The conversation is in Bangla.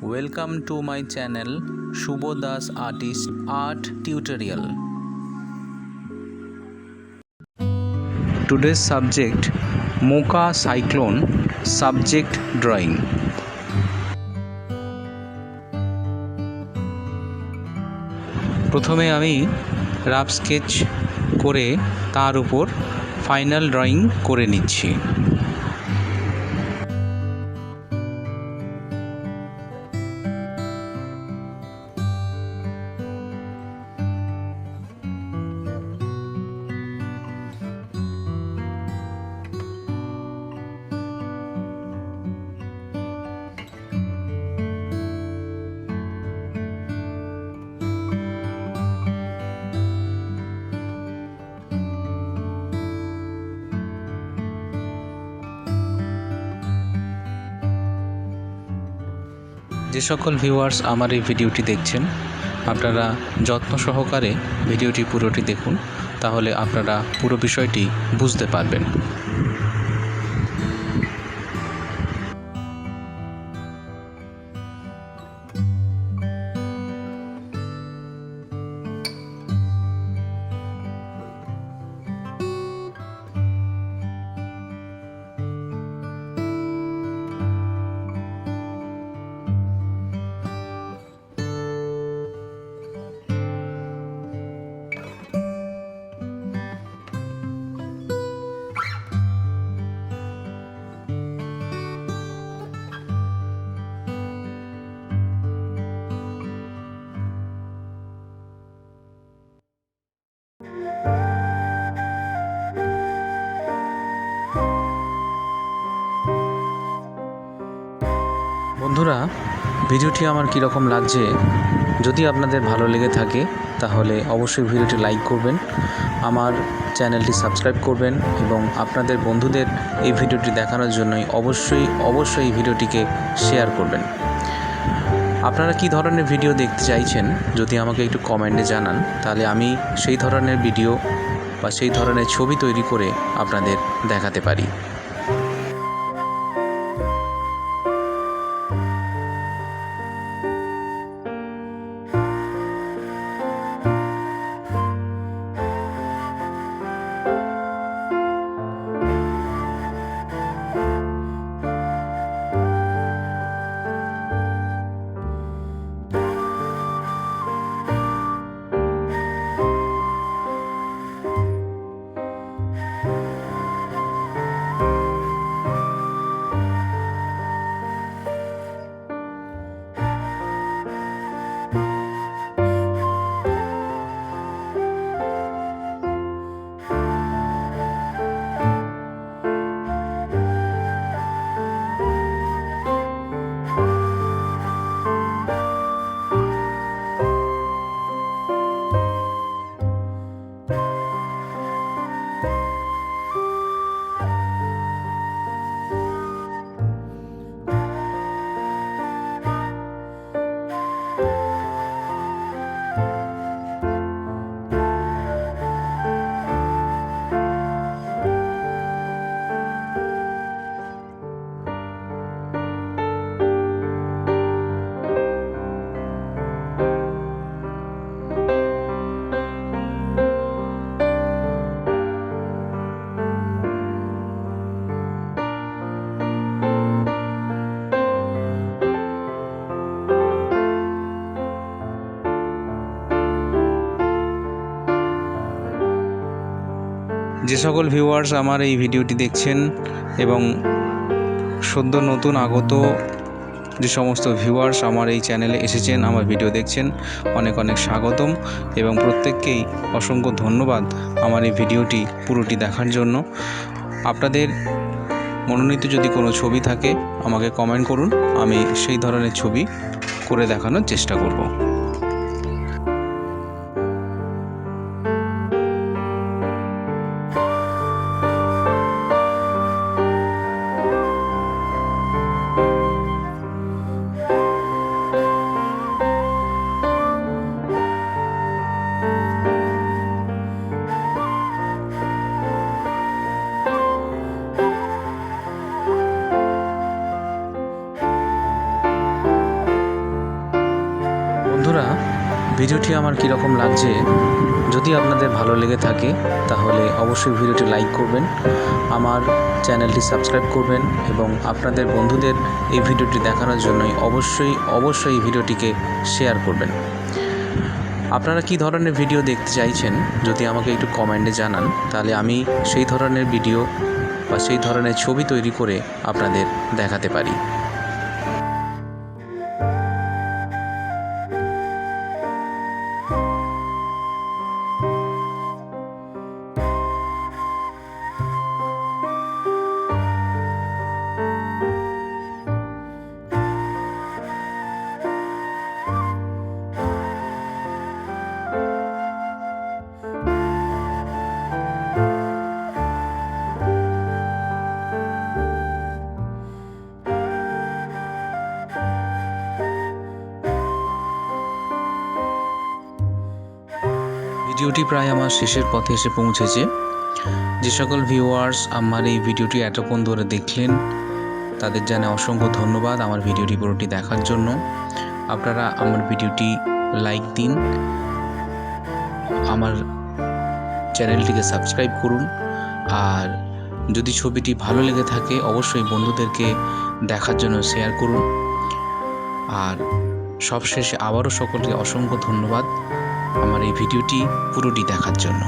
Welcome to my channel Subha's Artist Art Tutorial. Today's subject Moka Cyclone Subject Drawing. প্রথমে আমি রাফ স্কেচ করে তার উপর ফাইনাল ড্রয়িং করে নিচ্ছি। যে সকল ভিউয়ার্স আমার এই ভিডিওটি দেখছেন, আপনারা যত্ন সহকারে ভিডিওটি পুরোটি দেখুন, তাহলে আপনারা পুরো বিষয়টি বুঝতে পারবেন। বন্ধুরা, ভিডিওটি আমার কীরকম লাগছে, যদি আপনাদের ভালো লেগে থাকে তাহলে অবশ্যই ভিডিওটি লাইক করবেন, আমার চ্যানেলটি সাবস্ক্রাইব করবেন এবং আপনাদের বন্ধুদের এই ভিডিওটি দেখানোর জন্যই অবশ্যই এই ভিডিওটিকে শেয়ার করবেন। আপনারা কী ধরনের ভিডিও দেখতে চাইছেন যদি আমাকে একটু কমেন্টে জানান, তাহলে আমি সেই ধরনের ভিডিও বা সেই ধরনের ছবি তৈরি করে আপনাদের দেখাতে পারি। যে সকল ভিউয়ার্স আমার এই ভিডিওটি দেখছেন এবং সদ্য নতুন আগত যে সমস্ত ভিউয়ার্স আমার এই চ্যানেলে এসেছেন, আমার ভিডিও দেখছেন, অনেক স্বাগতম এবং প্রত্যেককেই অসংখ্য ধন্যবাদ আমার এই ভিডিওটি পুরোটি দেখার জন্য। আপনাদের মনোনীত যদি কোনো ছবি থাকে আমাকে কমেন্ট করুন, আমি সেই ধরনের ছবি করে দেখানোর চেষ্টা করব। ভিডিওটি আমার কীরকম লাগছে যদি আপনাদের ভালো লেগে থাকে তাহলে অবশ্যই ভিডিওটি লাইক করবেন, আমার চ্যানেলটি সাবস্ক্রাইব করবেন এবং আপনাদের বন্ধুদের এই ভিডিওটি দেখানোর জন্যই অবশ্যই এই ভিডিওটিকে শেয়ার করবেন। আপনারা কী ধরনের ভিডিও দেখতে চাইছেন যদি আমাকে একটু কমেন্টে জানান, তাহলে আমি সেই ধরনের ভিডিও বা সেই ধরনের ছবি তৈরি করে আপনাদের দেখাতে পারি। ভিডিওটি প্রায় আমার শেষের পথে এসে পৌঁছেছে। যে সকল ভিউয়ার্স আমার এই ভিডিওটি এতক্ষণ ধরে দেখলেন তাদের জানাই অসংখ্য ধন্যবাদ আমার ভিডিওটি পুরোটি দেখার জন্য। আপনারা আমার ভিডিওটি লাইক দিন, আমার চ্যানেলটিকে সাবস্ক্রাইব করুন, আর যদি ছবিটি ভালো লেগে থাকে অবশ্যই বন্ধুদেরকে দেখার জন্য শেয়ার করুন। আর সবশেষে আবারও সকলকে অসংখ্য ধন্যবাদ আমার এই ভিডিওটি পুরোটি দেখার জন্য।